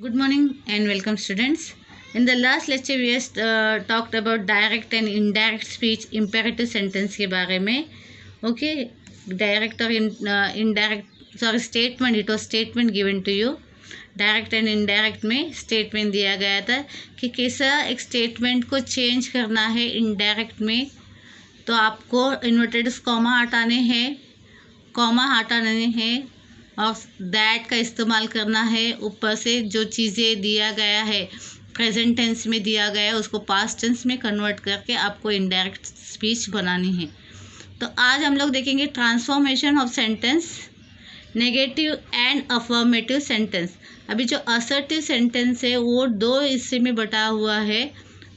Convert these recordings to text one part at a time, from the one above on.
Good morning and welcome, students. In the last lecture, we have talked about direct and indirect speech imperative sentence के बारे में. Okay, direct or indirect, sorry, statement. It was statement given to you. Direct and indirect में statement दिया गया था कि कैसा एक स्टेटमेंट को चेंज करना है इनडायरेक्ट में. तो आपको इन्वर्टेड कॉमा हटाने हैं, और दैट का इस्तेमाल करना है. ऊपर से जो चीज़ें दिया गया है प्रेजेंट टेंस में दिया गया है उसको पास्ट टेंस में कन्वर्ट करके आपको इनडायरेक्ट स्पीच बनानी है. तो आज हम लोग देखेंगे transformation of sentence, negative and affirmative sentence. अभी जो असर्टिव सेंटेंस है वो दो हिस्से में बटा हुआ है,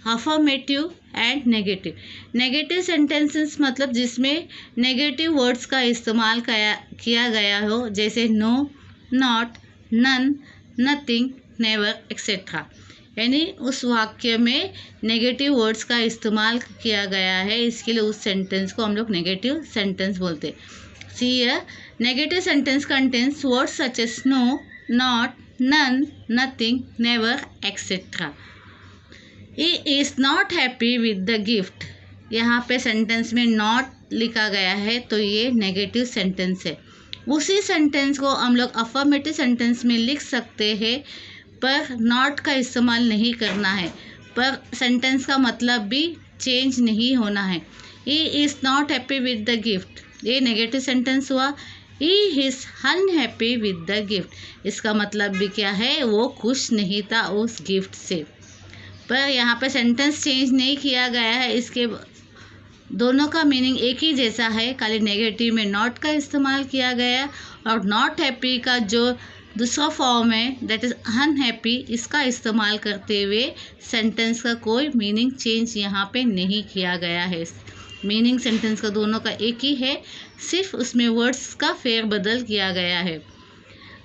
affirmative and negative. Negative sentences मतलब जिसमें नेगेटिव वर्ड्स का इस्तेमाल किया गया हो, जैसे no, not, none, nothing, never etcetera. यानी उस वाक्य में नेगेटिव वर्ड्स का इस्तेमाल किया गया है, इसके लिए उस सेंटेंस को हम लोग नेगेटिव सेंटेंस बोलते हैं. See here, negative sentence contains words such as no, not, none, nothing, never, etc. He is not happy with the gift. यहाँ पे सेंटेंस में नॉट लिखा गया है तो ये नेगेटिव सेंटेंस है. उसी सेंटेंस को हम लोग अफर्मेटिव सेंटेंस में लिख सकते हैं, पर नॉट का इस्तेमाल नहीं करना है, पर सेंटेंस का मतलब भी चेंज नहीं होना है. He is not happy with the gift, ये नेगेटिव सेंटेंस हुआ. He is unhappy with the gift, इसका मतलब भी क्या है, वो खुश नहीं था उस गिफ्ट से. पर यहाँ पे सेंटेंस चेंज नहीं किया गया है, इसके दोनों का मीनिंग एक ही जैसा है, खाली नेगेटिव में नॉट का इस्तेमाल किया गया और नॉट हैप्पी का जो दूसरा फॉर्म है दैट इज़ अनहैप्पी, इसका इस्तेमाल करते हुए सेंटेंस का कोई मीनिंग चेंज यहाँ पे नहीं किया गया है. मीनिंग सेंटेंस का दोनों का एक ही है, सिर्फ उसमें वर्ड्स का फेरबदल किया गया है.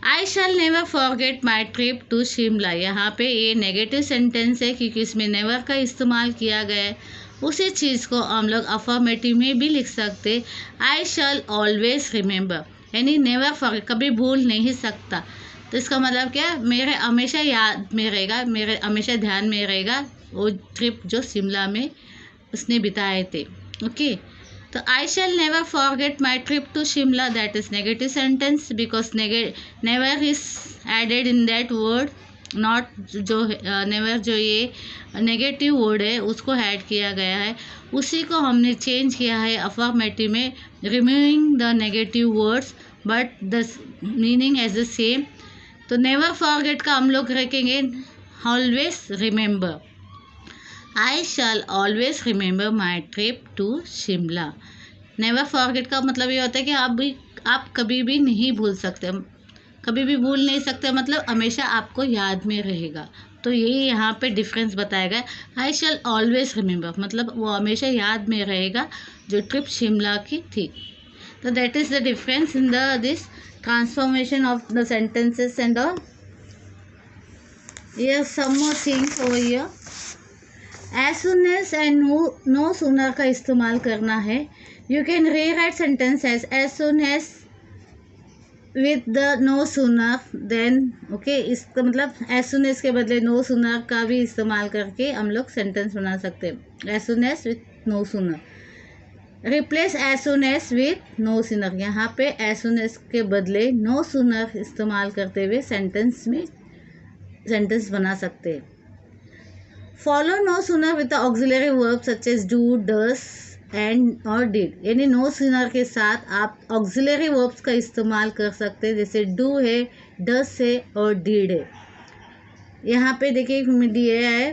I shall never forget my trip to Shimla, यहाँ पे ये नेगेटिव सेंटेंस है क्योंकि इसमें नेवर का इस्तेमाल किया गया है. उसी चीज़ को हम लोग अफर्मेटिव में भी लिख सकते. आई शैल ऑलवेज रिमेंबर, यानी नेवर फॉरगेट, कभी भूल नहीं सकता. तो इसका मतलब क्या, मेरे हमेशा याद में रहेगा, मेरे हमेशा ध्यान में रहेगा वो ट्रिप जो शिमला में उसने बिताए थे. ओके, तो I shall never forget my trip to Shimla, that is negative sentence because never is added in that word. Not जो नेवर जो ये नेगेटिव वर्ड है उसको ऐड किया गया है, उसी को हमने चेंज किया है अफर्मेटिव में, removing the negative words but the meaning as the same. तो नेवर फॉरगेट का हम लोग रखेंगे always remember. I shall always remember my trip to Shimla. Never forget का मतलब ये होता है कि आप कभी भी नहीं भूल सकते, कभी भी भूल नहीं सकते, मतलब हमेशा आपको याद में रहेगा. तो ये यहाँ पे डिफरेंस बताया गया. आई शैल ऑलवेज रिमेंबर मतलब वो हमेशा याद में रहेगा जो ट्रिप शिमला की थी. तो that is the difference in this transformation of the sentences and all. Here some more things over here. As soon as and no sooner का इस्तेमाल करना है. You can rewrite sentence as soon as with the no sooner than. Okay, इसका मतलब as soon as के बदले no sooner का भी इस्तेमाल करके हम लोग सेंटेंस बना सकते हैं. As soon as with no sooner, replace as soon as with no sooner. यहाँ पे एज सुन एज के बदले नो सूनर इस्तेमाल करते हुए सेंटेंस बना सकते हैं. Follow no sooner with the auxiliary verb such as do, does and और डिड. यानी नो सूनर के साथ आप ऑक्सिलरी वर्ब्स का इस्तेमाल कर सकते हैं, जैसे डू है, डस है और डिड है. यहाँ पे देखिए दिया है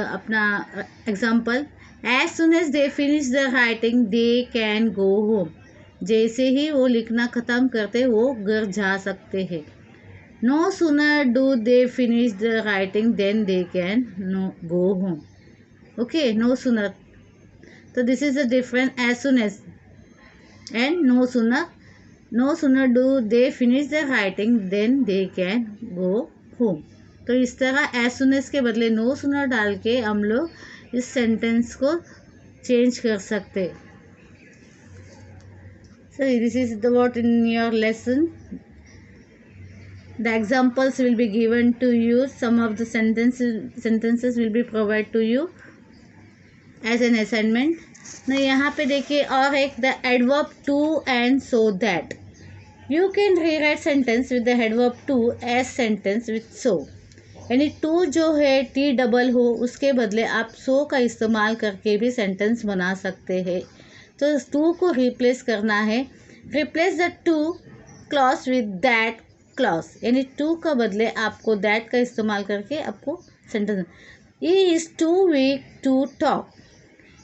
अपना example. As soon as they finish the writing they can go home. जैसे ही वो लिखना ख़त्म करते वो घर जा सकते हैं. No sooner do they finish the writing than they can go home. Okay, no sooner. So this is the difference, as soon as and no sooner. No sooner do they finish the writing than they can go home. तो इस तरह as soon as के बदले no sooner डाल के हम लोग इस सेंटेंस को चेंज कर सकते. So this is what in your lesson. The examples will be given to you. Some of the sentences will be provided to you as an assignment. ना यहाँ पे देखिए और एक the adverb to and so that. You can rewrite sentence with the adverb to as sentence with so. यानी to जो है T double हो उसके बदले आप सो का इस्तेमाल करके भी सेंटेंस बना सकते हैं. तो टू को रिप्लेस करना है. Replace the to clause with that clause, यानी टू का बदले आपको दैट का इस्तेमाल करके आपको sentence. He is too weak to talk.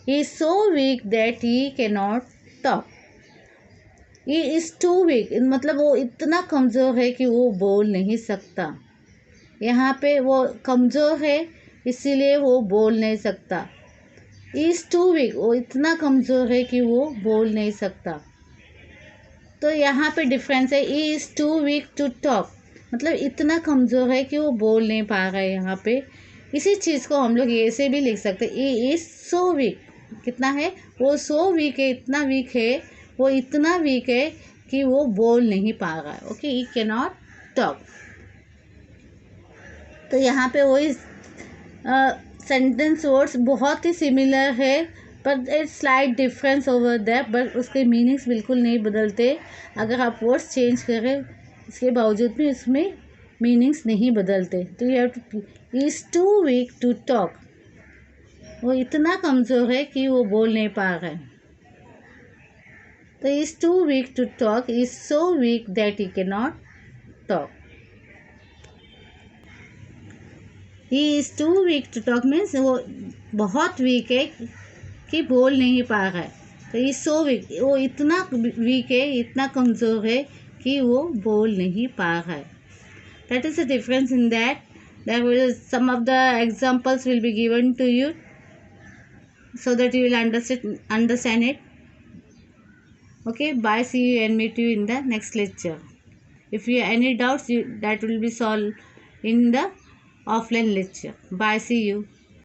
He is so weak that he can not talk. He is too weak मतलब वो इतना कमज़ोर है कि वो बोल नहीं सकता. यहाँ पे वो कमज़ोर है इसीलिए वो बोल नहीं सकता. इज़ टू वीक वो इतना कमज़ोर है कि वो बोल नहीं सकता. तो यहाँ पे डिफरेंस है. He is too weak to talk मतलब इतना कमज़ोर है कि वो बोल नहीं पा रहा है. यहाँ पे इसी चीज़ को हम लोग ऐसे भी लिख सकते हैं. ई इज़ सो वीक कितना है वो सो वीक है, इतना वीक है, वो इतना वीक है कि वो बोल नहीं पा रहा है. Okay, E can not talk. तो यहाँ पे वही सेंटेंस वर्ड्स बहुत ही सिमिलर है but it's slight difference over that. But उसके मीनिंग्स बिल्कुल नहीं बदलते. अगर आप वर्ड्स चेंज करें इसके बावजूद भी इसमें मीनिंग्स नहीं बदलते. तो you have to is too weak to talk वो इतना कमज़ोर है कि वो बोल नहीं पा रहा है. तो is too weak to talk is so weak that he can not talk. He is too weak to talk means वो बहुत वीक है कि बोल नहीं पा रहा है. तो इज़ सो वीक वो इतना वीक है, इतना कमज़ोर है कि वो बोल नहीं पा रहा है. That is the difference in that. There will some of the examples will be given to you so that you will understand it. Okay, bye. See you and meet you in the next lecture. If you have any doubts, that will be solved in the offline lecture. Bye. See you.